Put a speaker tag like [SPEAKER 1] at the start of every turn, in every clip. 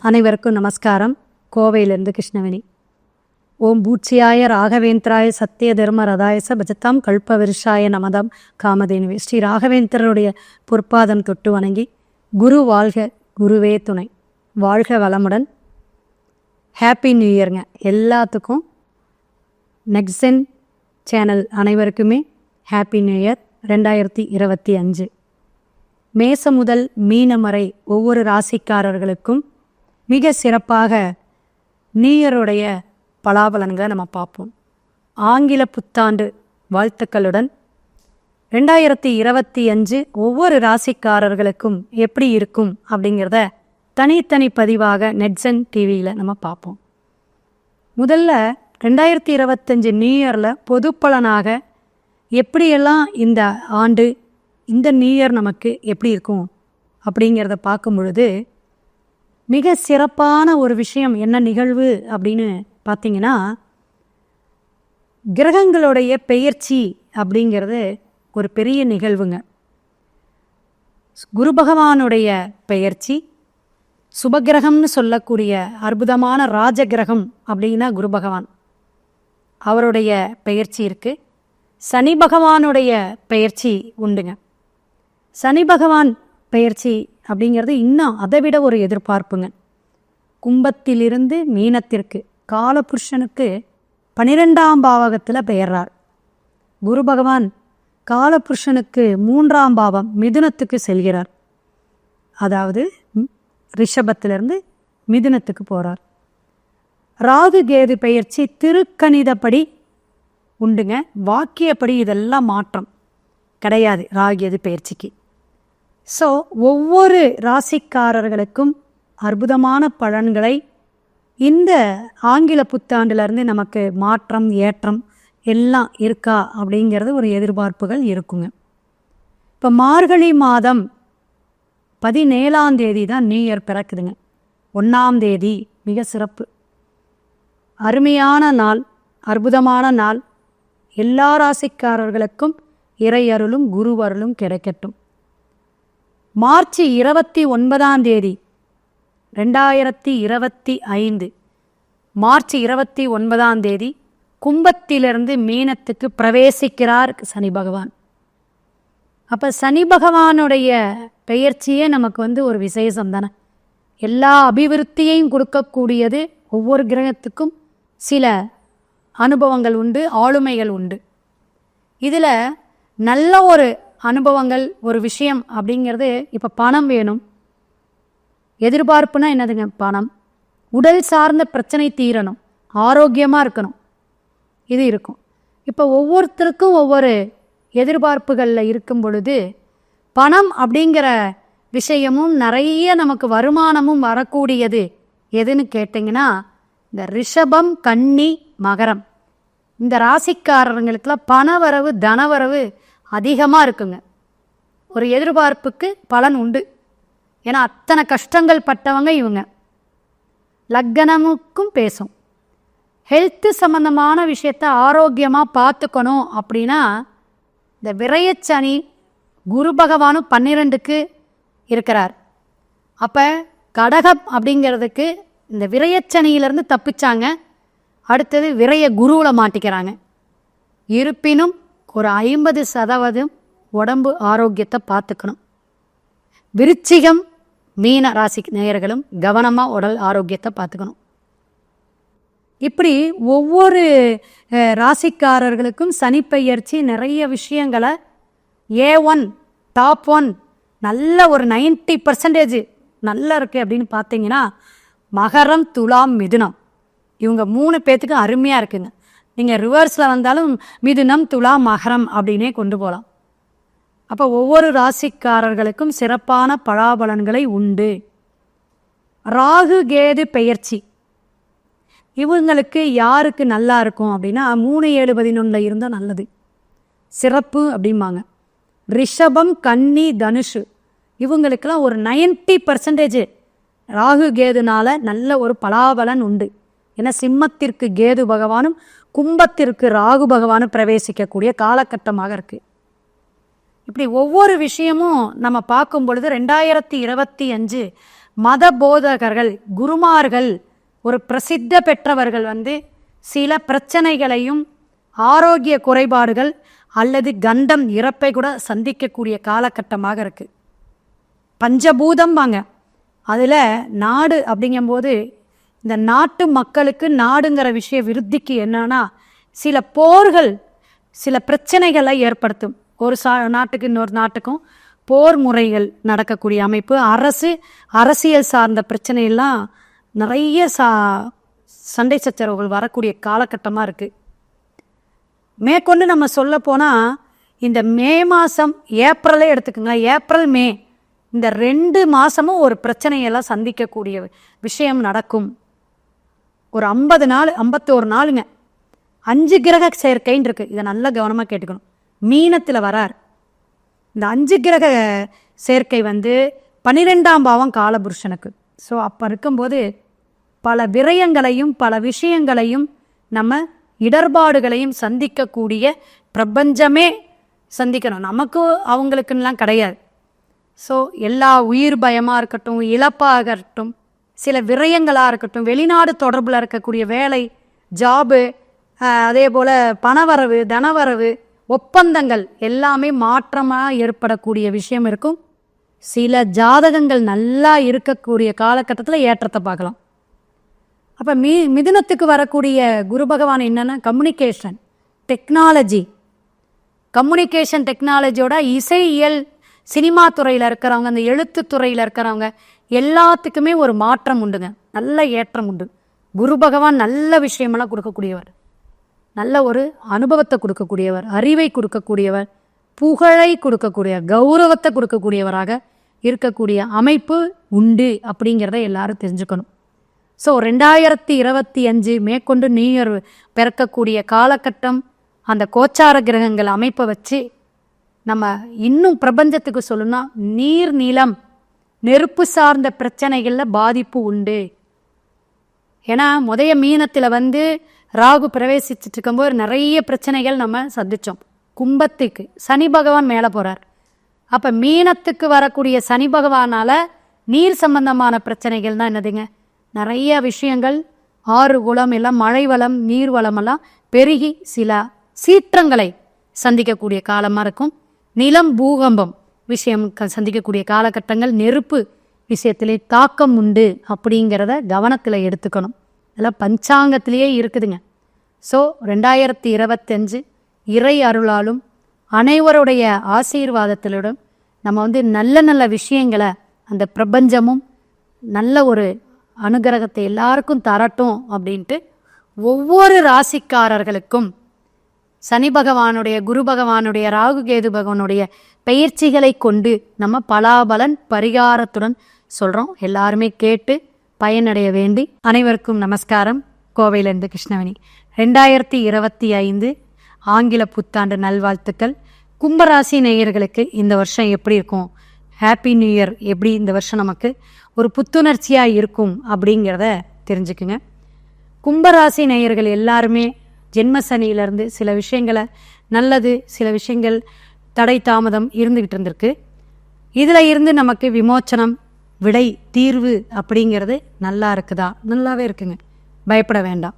[SPEAKER 1] அனைவருக்கும் நமஸ்காரம். கோவையிலிருந்து கிருஷ்ணவேணி. ஓம் பூச்சியாய ராகவேந்திராய சத்திய தர்ம ரதாயச பஜத்தாம் கல்பவிருஷாய நமதாம் காமதேனுவே. ஸ்ரீ ராகவேந்திரருடைய பொற்பாதம் தொட்டு வணங்கி, குரு வாழ்க, குருவே துணை, வாழ்க வளமுடன். ஹாப்பி நியூ இயர்ங்க எல்லாத்துக்கும். நெக்ஸன் சேனல் அனைவருக்குமே ஹாப்பி நியூ இயர் 2025. மேசம் முதல் மீனம் வரை ஒவ்வொரு ராசிக்காரர்களுக்கும் மிக சிறப்பாக நியூ இயருடைய பலாபலன்களை நம்ம பார்ப்போம். ஆங்கில புத்தாண்டு வாழ்த்துக்களுடன் 2025 ஒவ்வொரு ராசிக்காரர்களுக்கும் எப்படி இருக்கும் அப்படிங்கிறத தனித்தனி பதிவாக நெட்சன் டிவியில் நம்ம பார்ப்போம். முதல்ல 2025 நியூ இயரில் பொது பலனாக எப்படியெல்லாம் இந்த ஆண்டு, இந்த நியூ இயர் நமக்கு எப்படி இருக்கும் அப்படிங்கிறத பார்க்கும் பொழுது மிக சிறப்பான ஒரு விஷயம் என்ன நிகழ்வு அப்படின்னு பார்த்தீங்கன்னா, கிரகங்களுடைய பெயர்ச்சி அப்படிங்கிறது ஒரு பெரிய நிகழ்வுங்க. குரு பகவானுடைய பெயர்ச்சி, சுபகிரகம்னு சொல்லக்கூடிய அற்புதமான ராஜகிரகம் அப்படின்னா குரு பகவான், அவருடைய பெயர்ச்சி இருக்குது. சனி பகவானுடைய பெயர்ச்சி உண்டுங்க. சனி பகவான் பெயர்ச்சி அப்படிங்கிறது இன்னும் அதை விட ஒரு எதிர்பார்ப்புங்க. கும்பத்திலிருந்து மீனத்திற்கு காலபுருஷனுக்கு 12ஆம் பாவகத்தில் பெயர்றார். குரு பகவான் காலபுருஷனுக்கு 3ஆம் பாவம் மிதுனத்துக்கு செல்கிறார். அதாவது ரிஷபத்திலிருந்து மிதுனத்துக்கு போகிறார். ராகு கேது பெயர்ச்சி திருக்கணிதப்படி உண்டுங்க. வாக்கியப்படி இதெல்லாம் மாற்றம் கிடையாது ராகு கேது பெயர்ச்சிக்கு. ஸோ ஒவ்வொரு ராசிக்காரர்களுக்கும் அற்புதமான பலன்களை இந்த ஆங்கில புத்தாண்டிலிருந்து நமக்கு மாற்றம் ஏற்றம் எல்லாம் இருக்கா அப்படிங்கிறது ஒரு எதிர்பார்ப்புகள் இருக்குங்க. இப்போ மார்கழி மாதம் 17ஆம் தேதி தான் நியூ இயர் பிறக்குதுங்க. 1ஆம் தேதி மிக சிறப்பு, அருமையான நாள், அற்புதமான நாள். எல்லா ராசிக்காரர்களுக்கும் இறையருளும் குருவருளும் கிடைக்கட்டும். மார்ச் 29ஆம் தேதி 2025 மார்ச் 29ஆம் தேதி கும்பத்திலிருந்து மீனத்துக்கு பிரவேசிக்கிறார் சனி பகவான். அப்போ சனி பகவானுடைய பெயர்ச்சியே நமக்கு ஒரு விசேஷம் தானே. எல்லா அபிவிருத்தியையும் கொடுக்கக்கூடியது. ஒவ்வொரு கிரகத்துக்கும் சில அனுபவங்கள் உண்டு, ஆளுமைகள் உண்டு. இதில் நல்ல ஒரு அனுபவங்கள், ஒரு விஷயம் அப்படிங்கிறது, இப்போ பணம் வேணும், எதிர்பார்ப்புனா என்னதுங்க? பணம். உடல் சார்ந்த பிரச்சனை தீரணும், ஆரோக்கியமாக இருக்கணும், இது இருக்கும். இப்போ ஒவ்வொருத்தருக்கும் ஒவ்வொரு எதிர்பார்ப்புகளில் இருக்கும் பொழுது பணம் அப்படிங்கிற விஷயமும் நிறைய நமக்கு வருமானமும் வரக்கூடியது எதுன்னு கேட்டிங்கன்னா, இந்த ரிஷபம், கன்னி, மகரம், இந்த ராசிக்காரர்களுக்கெல்லாம் பணவரவு, தனவரவு அதிகமாக இருக்குங்க. ஒரு எதிர்பார்ப்புக்கு பலன் உண்டு. ஏன்னா அத்தனை கஷ்டங்கள் பட்டவங்க இவங்க. லக்னமுக்கும் பேசும். ஹெல்த்து சம்மந்தமான விஷயத்த ஆரோக்கியமாக பார்த்துக்கணும் அப்படின்னா, இந்த விரயச்சனி குரு பகவானும் 12க்கு இருக்கிறார். அப்போ கடகம் அப்படிங்கிறதுக்கு இந்த விரயச்சனியிலேருந்து தப்பிச்சாங்க. அடுத்தது விரய குருவில் மாட்டிக்கிறாங்க. இருப்பினும் ஒரு 50% உடம்பு ஆரோக்கியத்தை பார்த்துக்கணும். விருச்சிகம், மீன ராசி நேயர்களும் கவனமாக உடல் ஆரோக்கியத்தை பார்த்துக்கணும். இப்படி ஒவ்வொரு ராசிக்காரர்களுக்கும் சனிப்பெயர்ச்சி நிறைய விஷயங்களை A1 டாப் 1 நல்ல ஒரு 90% நல்லா இருக்குது அப்படின்னு பார்த்தீங்கன்னா, மகரம், துலாம், மிதுனம், இவங்க 3 பேர்த்துக்கு அருமையாக இருக்குங்க. நீங்கள் ரிவர்ஸில் வந்தாலும் மிதுனம், துலாம், மகரம் அப்படின்னே கொண்டு போகலாம். அப்போ ஒவ்வொரு ராசிக்காரர்களுக்கும் சிறப்பான பலாபலன்களை உண்டு. ராகு கேது பெயர்ச்சி இவங்களுக்கு யாருக்கு நல்லா இருக்கும் அப்படின்னா, 3, 7, 11 இருந்தால் நல்லது, சிறப்பு அப்படிம்பாங்க. ரிஷபம், கன்னி, தனுஷு இவங்களுக்கெல்லாம் ஒரு 90% ராகு கேதுனால நல்ல ஒரு பலாபலன் உண்டு. ஏன்னா சிம்மத்திற்கு கேது பகவானும் கும்பத்திற்கு ராகு பகவானும் பிரவேசிக்கக்கூடிய காலகட்டமாக இருக்குது. இப்படி ஒவ்வொரு விஷயமும் நம்ம பார்க்கும் பொழுது 2025 மத போதகர்கள், குருமார்கள், ஒரு பிரசித்த பெற்றவர்கள் சில பிரச்சனைகளையும் ஆரோக்கிய குறைபாடுகள் அல்லது கண்டம் இறப்பை கூட சந்திக்கக்கூடிய காலகட்டமாக இருக்குது. பஞ்சபூதம் வாங்க அதில் நாடு அப்படிங்கும்போது இந்த நாட்டு மக்களுக்கு நாடுங்கிற விஷய விருத்திக்கு என்னன்னா சில போர்கள் சில பிரச்சனைகளை ஏற்படுத்தும். ஒரு நாட்டுக்கு இன்னொரு நாட்டுக்கும் போர் முறைகள் நடக்கக்கூடிய அமைப்பு, அரசியல் சார்ந்த பிரச்சனையெல்லாம் நிறைய சண்டை சச்சரவுகள் வரக்கூடிய காலகட்டமாக இருக்குது. மேற்கொண்டு நம்ம சொல்ல போனால் இந்த மே மாதம், ஏப்ரலே எடுத்துக்கோங்க, ஏப்ரல் மே இந்த 2 மாதமும் ஒரு பிரச்சனையெல்லாம் சந்திக்கக்கூடிய விஷயம் நடக்கும். ஒரு 50 நாள் 51 நாளுங்க 5 கிரக சேர்க்கைன்னு இருக்குது. இதை நல்லா கவனமாக கேட்டுக்கணும். மீனத்தில் வரார். இந்த 5 கிரக சேர்க்கை 12ஆம் பாவம் காலபுருஷனுக்கு. ஸோ அப்போ இருக்கும்போது பல விரயங்களையும் பல விஷயங்களையும் நம்ம இடர்பாடுகளையும் சந்திக்கக்கூடிய பிரபஞ்சமே சந்திக்கணும். நமக்கு அவங்களுக்குன்னெலாம் கிடையாது. ஸோ எல்லா உயிர் பயமாக இருக்கட்டும், இழப்பாக இருக்கட்டும், சில விரயங்களாக இருக்கட்டும், வெளிநாடு தொடர்பில் இருக்கக்கூடிய வேலை, ஜாபு, அதே போல் பணவரவு, தனவரவு, ஒப்பந்தங்கள் எல்லாமே மாற்றமாக ஏற்படக்கூடிய விஷயம் இருக்கும். சில ஜாதகங்கள் நல்லா இருக்கக்கூடிய காலகட்டத்தில் ஏற்றத்தை பார்க்கலாம். அப்போ மிதுனத்துக்கு வரக்கூடிய குரு பகவான் என்னென்னா கம்யூனிகேஷன் டெக்னாலஜியோட இசையியல் சினிமா துறையில் இருக்கிறவங்க, அந்த எழுத்து துறையில் இருக்கிறவங்க எல்லாத்துக்குமே ஒரு மாற்றம் உண்டுங்க, நல்ல ஏற்றம் உண்டு. குரு பகவான் நல்ல விஷயமெல்லாம் கொடுக்கக்கூடியவர், நல்ல ஒரு அனுபவத்தை கொடுக்கக்கூடியவர், அறிவை கொடுக்கக்கூடியவர், புகழை கொடுக்கக்கூடியவர், கௌரவத்தை கொடுக்கக்கூடியவராக இருக்கக்கூடிய அமைப்பு உண்டு அப்படிங்கிறத எல்லாரும் தெரிஞ்சுக்கணும். ஸோ 2025 மேற்கொண்டு நியூ இயர் பிறக்கக்கூடிய காலகட்டம் அந்த கோச்சார கிரகங்கள் அமைப்பை வச்சு நம்ம இன்னும் பிரபஞ்சத்துக்கு சொல்லணும்னா நீர், நிலம், நெருப்பு சார்ந்த பிரச்சனைகளில் பாதிப்பு உண்டு. ஏன்னா மீனத்தில் ராகு பிரவேசிச்சுட்டு இருக்கும்போது நிறைய பிரச்சனைகள் நம்ம சந்தித்தோம். கும்பத்துக்கு சனி பகவான் மேலே போகிறார். அப்போ மீனத்துக்கு வரக்கூடிய சனி பகவானால் நீர் சம்பந்தமான பிரச்சனைகள் தான் என்னதுங்க, நிறைய விஷயங்கள், ஆறு குளம் எல்லாம், மழை வளம், நீர் வளமெல்லாம் பெருகி சில சீற்றங்களை சந்திக்கக்கூடிய காலமாக இருக்கும். நிலம், பூகம்பம் விஷயம் சந்திக்கக்கூடிய காலகட்டங்கள், நெருப்பு விஷயத்திலே தாக்கம் உண்டு அப்படிங்கிறத கவனத்தில் எடுத்துக்கணும். இதெல்லாம் பஞ்சாங்கத்திலேயே இருக்குதுங்க. ஸோ 2025 இறை அருளாலும் அனைவருடைய ஆசீர்வாதத்திலும் நம்ம நல்ல நல்ல விஷயங்களை அந்த பிரபஞ்சமும் நல்ல ஒரு அனுகிரகத்தை எல்லாருக்கும் தரட்டும் அப்படின்ட்டு ஒவ்வொரு ராசிக்காரர்களுக்கும் சனி பகவானுடைய, குரு பகவானுடைய, ராகு கேது பகவானுடைய பயிற்சிகளை கொண்டு நம்ம பலாபலன் பரிகாரத்துடன் சொல்கிறோம். எல்லாருமே கேட்டு பயனடைய வேண்டி அனைவருக்கும் நமஸ்காரம். கோவையிலிருந்து கிருஷ்ணவேணி. 2025 ஆங்கில புத்தாண்டு நல்வாழ்த்துக்கள். கும்பராசி நேயர்களுக்கு இந்த வருஷம் எப்படி இருக்கும், ஹாப்பி நியூ இயர் எப்படி இந்த வருஷம் நமக்கு ஒரு புத்துணர்ச்சியாக இருக்கும் அப்படிங்கிறத தெரிஞ்சுக்குங்க. கும்பராசி நேயர்கள் எல்லாருமே ஜென்ம சனியிலேருந்து சில விஷயங்களை நல்லது, சில விஷயங்கள் தடை தாமதம் இருந்துக்கிட்டு இருந்திருக்கு. இதில் இருந்து நமக்கு விமோச்சனம், விடை, தீர்வு அப்படிங்கிறது நல்லா இருக்குதா? நல்லாவே இருக்குங்க, பயப்பட வேண்டாம்.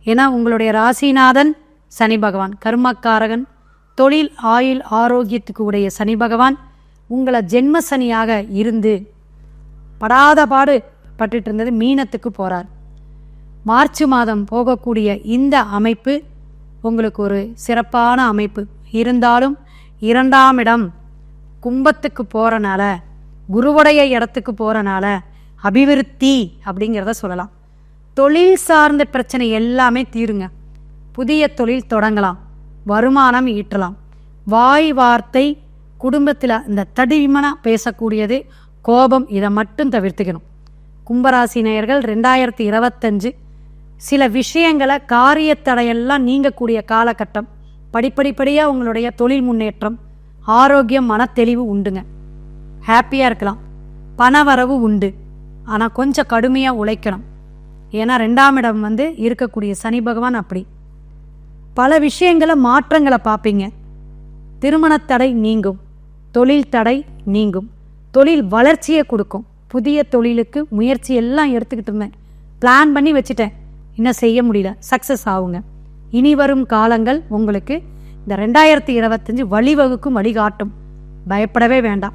[SPEAKER 1] ஏன்னா உங்களுடைய ராசிநாதன் சனி பகவான், கர்மக்காரகன், தொழில், ஆயுள், ஆரோக்கியத்துக்கு உடைய சனி பகவான் உங்களை ஜென்ம சனியாக இருந்து படாத பாடு பட்டுட்டு இருந்தது மீனத்துக்கு போகிறார். மார்ச் மாதம் போகக்கூடிய இந்த அமைப்பு உங்களுக்கு ஒரு சிறப்பான அமைப்பு இருந்தாலும் 2ஆம் இடம் கும்பத்துக்கு போகிறனால, குருவுடைய இடத்துக்கு போகிறனால அபிவிருத்தி அப்படிங்கிறத சொல்லலாம். தொழில் சார்ந்த பிரச்சனை எல்லாமே தீருங்க. புதிய தொழில் தொடங்கலாம், வருமானம் ஈட்டலாம். வாய் வார்த்தை, குடும்பத்தில் இந்த தடிமனாக பேசக்கூடியது, கோபம், இதை மட்டும் தவிர்த்துக்கணும். கும்பராசி நேயர்கள் 2025 சில விஷயங்களை, காரியத்தடையெல்லாம் நீங்கக்கூடிய காலகட்டம். படிப்படிப்படியாக உங்களுடைய தொழில் முன்னேற்றம், ஆரோக்கியம், மனத்தெளிவு உண்டுங்க. ஹாப்பியாக இருக்கலாம். பணவரவு உண்டு, ஆனால் கொஞ்சம் கடுமையாக உழைக்கணும். ஏன்னா 2ஆம் இடம் இருக்கக்கூடிய சனி பகவான் அப்படி பல விஷயங்களை, மாற்றங்களை பார்ப்பீங்க. திருமணத்தடை நீங்கும், தொழில் தடை நீங்கும், தொழில் வளர்ச்சியை கொடுக்கும். புதிய தொழிலுக்கு முயற்சி எல்லாம் எடுத்துக்கிட்டு இருந்தேன், பிளான் பண்ணி வச்சுட்டேன், இன்னும் செய்ய முடியல, சக்ஸஸ் ஆகுங்க. இனி வரும் காலங்கள் உங்களுக்கு இந்த 2025 வழிவகுக்கும், வழிகாட்டும். பயப்படவே வேண்டாம்.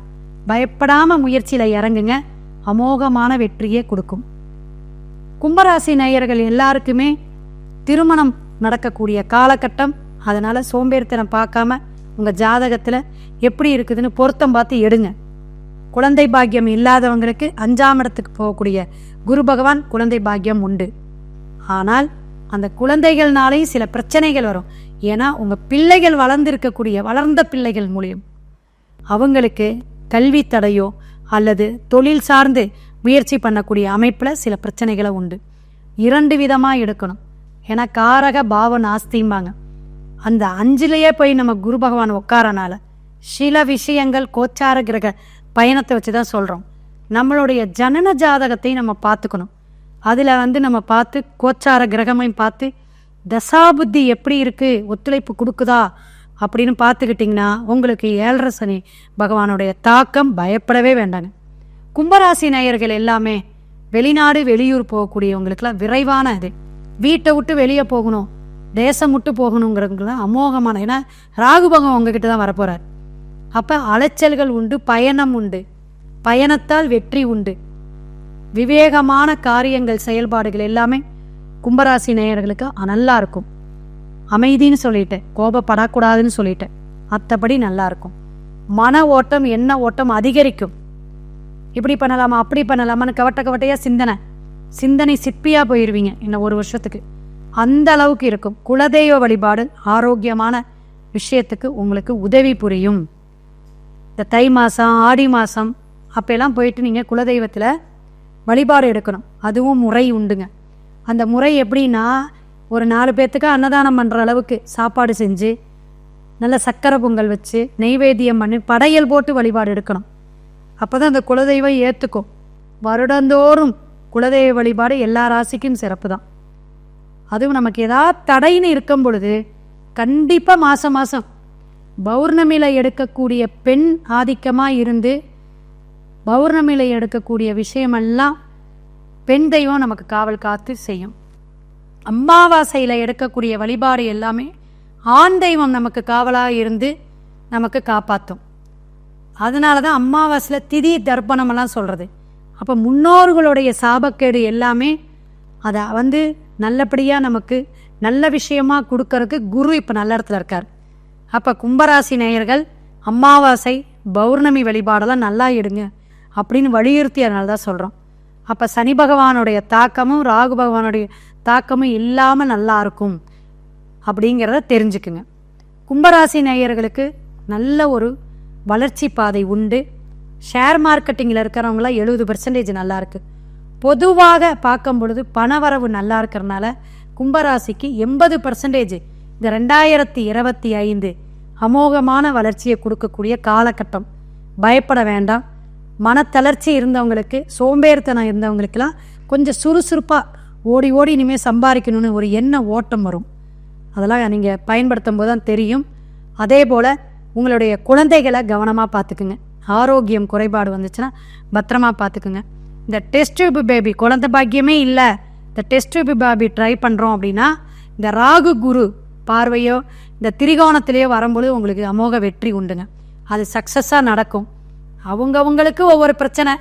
[SPEAKER 1] பயப்படாமல் முயற்சியில் இறங்குங்க, அமோகமான வெற்றியே கொடுக்கும். கும்பராசி நேயர்கள் எல்லாருக்குமே திருமணம் நடக்கக்கூடிய காலகட்டம். அதனால் சோம்பேறித்தனம் பார்க்காம உங்கள் ஜாதகத்தில் எப்படி இருக்குதுன்னு பொருத்தம் பார்த்து எடுங்க. குழந்தை பாக்கியம் இல்லாதவங்களுக்கு 5ஆம் இடத்துக்கு போகக்கூடிய குரு பகவான் குழந்தை பாக்கியம் உண்டு. ஆனால் அந்த குழந்தைகள்னாலேயும் சில பிரச்சனைகள் வரும். ஏன்னா உங்கள் பிள்ளைகள் வளர்ந்த பிள்ளைகள் மூலியம் அவங்களுக்கு கல்வி தடையோ அல்லது தொழில் சார்ந்து முயற்சி பண்ணக்கூடிய அமைப்பில் சில பிரச்சனைகளை உண்டு. 2 விதமாக எடுக்கணும். ஏன்னா காரக பாவ நாஸ்திம்பாங்க. அந்த 5லேயே போய் நம்ம குரு பகவான் உட்காரனால சில விஷயங்கள் கோச்சார கிரக பயணத்தை வச்சு தான் சொல்கிறோம். நம்மளுடைய ஜனன ஜாதகத்தை நம்ம பார்த்துக்கணும். அதில் நம்ம பார்த்து கோச்சார கிரகமையும் பார்த்து தசாபுத்தி எப்படி இருக்குது, ஒத்துழைப்பு கொடுக்குதா அப்படின்னு பார்த்துக்கிட்டிங்கன்னா உங்களுக்கு 7.5 சனி பகவானுடைய தாக்கம் பயப்படவே வேண்டாங்க. கும்பராசி நேயர்கள் எல்லாமே வெளிநாடு வெளியூர் போகக்கூடியவங்களுக்கெல்லாம் விரைவான இது. வீட்டை விட்டு வெளியே போகணும், தேசம் விட்டு போகணுங்கிறதுலாம் அமோகமான. ஏன்னா ராகு பகவான் உங்ககிட்ட தான் வரப்போகிறார். அப்போ அலைச்சல்கள் உண்டு, பயணம் உண்டு, பயணத்தால் வெற்றி உண்டு. விவேகமான காரியங்கள் செயல்பாடுகள் எல்லாமே கும்பராசி நேயர்களுக்கு நல்லா இருக்கும். அமைதின்னு சொல்லிட்டேன், கோபப்படக்கூடாதுன்னு சொல்லிட்டேன், மற்றபடி நல்லா இருக்கும். மன ஓட்டம் எண்ண ஓட்டம் அதிகரிக்கும். இப்படி பண்ணலாமா அப்படி பண்ணலாமான்னு கவட்டையாக சிந்தனை சிற்பியாக போயிடுவீங்க இன்னும் 1 வருஷத்துக்கு. அந்த அளவுக்கு இருக்கும். குலதெய்வ வழிபாடு ஆரோக்கியமான விஷயத்துக்கு உங்களுக்கு உதவி புரியும். இந்த தை மாதம் ஆடி மாதம் அப்போல்லாம் போயிட்டு நீங்கள் குலதெய்வத்தில் வழிபாடு எடுக்கணும். அதுவும் முறை உண்டுங்க. அந்த முறை எப்படின்னா ஒரு 4 பேர்த்துக்கு அன்னதானம் பண்ணுற அளவுக்கு சாப்பாடு செஞ்சு நல்ல சக்கரை பொங்கல் வச்சு நெய்வேத்தியம் பண்ணி படையல் போட்டு வழிபாடு எடுக்கணும். அப்போ தான் அந்த குலதெய்வம் ஏற்றுக்கும். வருடந்தோறும் குலதெய்வ வழிபாடு எல்லா ராசிக்கும் சிறப்பு தான். அதுவும் நமக்கு ஏதாவது தடைன்னு இருக்கும் பொழுது கண்டிப்பாக மாதம் பௌர்ணமியில் எடுக்கக்கூடிய பெண் ஆதிக்கமாக இருந்து பௌர்ணமியில் எடுக்கக்கூடிய விஷயமெல்லாம் பெண் தெய்வம் நமக்கு காவல் காத்து செய்யும். அமாவாசையில் எடுக்கக்கூடிய வழிபாடு எல்லாமே ஆண் தெய்வம் நமக்கு காவலாக இருந்து நமக்கு காப்பாற்றும். அதனால தான் அமாவாசையில் திதி தர்ப்பணமெல்லாம் சொல்கிறது. அப்போ முன்னோர்களுடைய சாபக்கேடு எல்லாமே அதை நல்லபடியாக நமக்கு நல்ல விஷயமா கொடுக்கறதுக்கு குரு இப்போ நல்ல இடத்துல இருக்கார். அப்போ கும்பராசி நேயர்கள் அமாவாசை பௌர்ணமி வழிபாடெல்லாம் நல்லா எடுங்க அப்படின்னு வலியுறுத்தி அதனால தான் சொல்கிறோம். அப்போ சனி பகவானுடைய தாக்கமும் ராகு பகவானுடைய தாக்கமும் இல்லாமல் நல்லா இருக்கும் அப்படிங்கிறத தெரிஞ்சுக்குங்க. கும்பராசி நேயர்களுக்கு நல்ல ஒரு வளர்ச்சி பாதை உண்டு. ஷேர் மார்க்கெட்டிங்கில் இருக்கிறவங்களாம் 70% நல்லா இருக்குது. பொதுவாக பார்க்கும் பொழுது பணவரவு நல்லா இருக்கிறனால கும்பராசிக்கு 80% இந்த 2025 அமோகமான வளர்ச்சியை கொடுக்கக்கூடிய காலகட்டம். பயப்பட வேண்டாம். மனத்தளர்ச்சி இருந்தவங்களுக்கு, சோம்பேறித்தனம் இருந்தவங்களுக்கெல்லாம் கொஞ்சம் சுறுசுறுப்பாக ஓடி இனிமேல் சம்பாதிக்கணும்னு ஒரு எண்ண ஓட்டம் வரும். அதெல்லாம் நீங்கள் பயன்படுத்தும் போது தான் தெரியும். அதே போல் உங்களுடைய குழந்தைகளை கவனமாக பார்த்துக்குங்க. ஆரோக்கியம் குறைபாடு வந்துச்சுன்னா பத்திரமா பார்த்துக்குங்க. இந்த டெஸ்ட் டியூப் பேபி குழந்தை பாக்கியமே இல்லை, இந்த டெஸ்ட் டியூப் பேபி ட்ரை பண்ணுறோம் அப்படின்னா இந்த ராகு குரு பார்வையோ இந்த திரிகோணத்திலேயோ வரும்போது உங்களுக்கு அமோக வெற்றி உண்டுங்க. அது சக்ஸஸாக நடக்கும். அவங்கவுங்களுக்கு ஒவ்வொரு பிரச்சனை,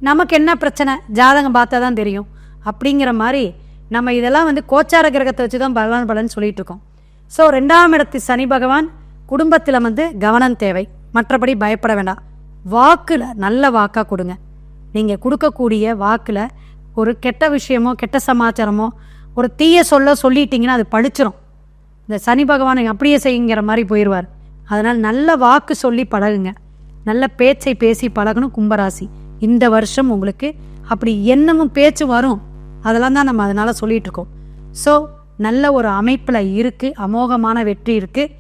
[SPEAKER 1] நமக்கு என்ன பிரச்சனை ஜாதகம் பார்த்தா தான் தெரியும். அப்படிங்கிற மாதிரி நம்ம இதெல்லாம் கோச்சார கிரகத்தை வச்சு தான் பலன் சொல்லிட்டு இருக்கோம். ஸோ 2ஆம் இடத்து சனி பகவான் குடும்பத்தில் கவனம் தேவை. மற்றபடி பயப்பட வேண்டாம். வாக்கில் நல்ல வாக்காக கொடுங்க. நீங்கள் கொடுக்கக்கூடிய வாக்கில் ஒரு கெட்ட விஷயமோ கெட்ட சமாச்சாரமோ ஒரு தீய சொல்லிட்டீங்கன்னா அது பழிச்சிரும். இந்த சனி பகவான் அப்படியே செய்யுங்கிற மாதிரி போயிடுவார். அதனால் நல்ல வாக்கு சொல்லி பழகுங்க. நல்ல பேச்சை பேசி பழகணும் கும்பராசி. இந்த வருஷம் உங்களுக்கு அப்படி எண்ணமும் பேச்சு வரும். அதெல்லாம் தான் நம்ம அதனால் சொல்லிகிட்ருக்கோம். ஸோ நல்ல ஒரு அமைப்பில் இருக்குது, அமோகமான வெற்றி இருக்குது.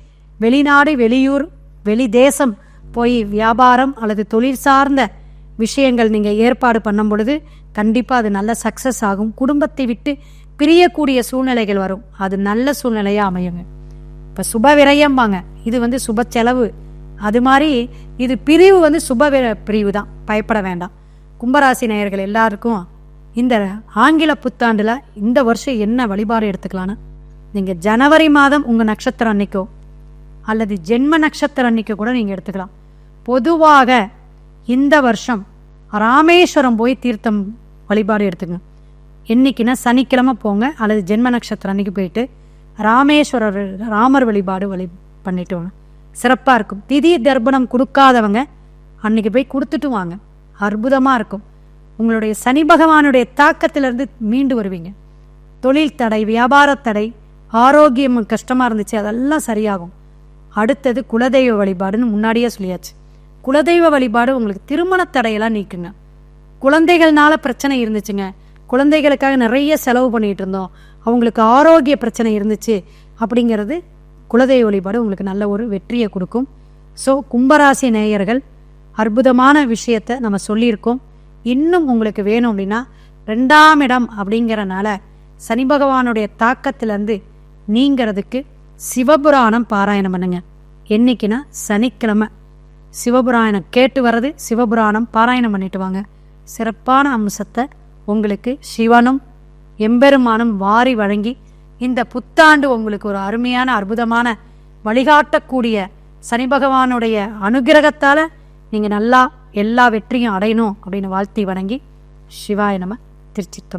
[SPEAKER 1] வெளிநாடு வெளியூர் வெளி தேசம் போய் வியாபாரம் அல்லது தொழில் சார்ந்த விஷயங்கள் நீங்கள் ஏற்பாடு பண்ணும் பொழுது கண்டிப்பாக அது நல்ல சக்ஸஸ் ஆகும். குடும்பத்தை விட்டு பிரியக்கூடிய சூழ்நிலைகள் வரும். அது நல்ல சூழ்நிலையாக அமையுங்க. இப்போ சுப விரயம்பாங்க, இது சுப செலவு. அது மாதிரி இது பிரிவு சுப பிரிவு தான். பயப்பட வேண்டாம். கும்பராசி நேயர்கள் எல்லாருக்கும் இந்த ஆங்கில புத்தாண்டில் இந்த வருஷம் என்ன வழிபாடு எடுத்துக்கலான்னு, நீங்கள் ஜனவரி மாதம் உங்கள் நட்சத்திரம் அன்னைக்கோ அல்லது ஜென்ம நட்சத்திரம் அன்னைக்கோ கூட நீங்கள் எடுத்துக்கலாம். பொதுவாக இந்த வருஷம் ராமேஸ்வரம் போய் தீர்த்தம் வழிபாடு எடுத்துக்கங்க. என்னைக்குன்னா சனிக்கிழமை போங்க, அல்லது ஜென்ம நட்சத்திரம் அன்னைக்கு போயிட்டு ராமேஸ்வரர் ராமர் வழிபாடு பண்ணிட்டு வாங்க, சிறப்பாக இருக்கும். திதி தர்ப்பணம் கொடுக்காதவங்க அன்னைக்கு போய் கொடுத்துட்டு வாங்க, அற்புதமாக இருக்கும். உங்களுடைய சனி பகவானுடைய தாக்கத்திலிருந்து மீண்டு வருவீங்க. தொழில் தடை, வியாபார தடை, ஆரோக்கியம் கஷ்டமாக இருந்துச்சு, அதெல்லாம் சரியாகும். அடுத்தது குலதெய்வ வழிபாடுன்னு முன்னாடியே சொல்லியாச்சு. குலதெய்வ வழிபாடு உங்களுக்கு திருமண தடையெல்லாம் நீக்குங்க. குழந்தைகள்னால பிரச்சனை இருந்துச்சுங்க, குழந்தைகளுக்காக நிறைய செலவு பண்ணிகிட்டு இருந்தோம், அவங்களுக்கு ஆரோக்கிய பிரச்சனை இருந்துச்சு அப்படிங்கிறது குலதெய்வ வழிபாடு உங்களுக்கு நல்ல ஒரு வெற்றியை கொடுக்கும். ஸோ கும்பராசி நேயர்கள் அற்புதமான விஷயத்தை நம்ம சொல்லியிருக்கோம். இன்னும் உங்களுக்கு வேணும் அப்படின்னா 2ஆம் இடம் அப்படிங்கிறனால சனி பகவானுடைய தாக்கத்திலேருந்து நீங்கிறதுக்கு சிவபுராணம் பாராயணம் பண்ணுங்க. என்னைக்குன்னா சனிக்கிழமை சிவபுராணம் கேட்டு வர்றது, சிவபுராணம் பாராயணம் பண்ணிட்டு வாங்க. சிறப்பான அம்சத்தை உங்களுக்கு சிவனும் எம்பெருமானும் வாரி வழங்கி இந்த புத்தாண்டு உங்களுக்கு ஒரு அருமையான அற்புதமான வழிகாட்டக்கூடிய சனி பகவானுடைய அனுகிரகத்தால் நீங்கள் நல்லா எல்லா வெற்றியும் அடையணும் அப்படின்னு வாழ்த்தி வணங்கி சிவாய நம. திருச்சிற்றம்பலம்.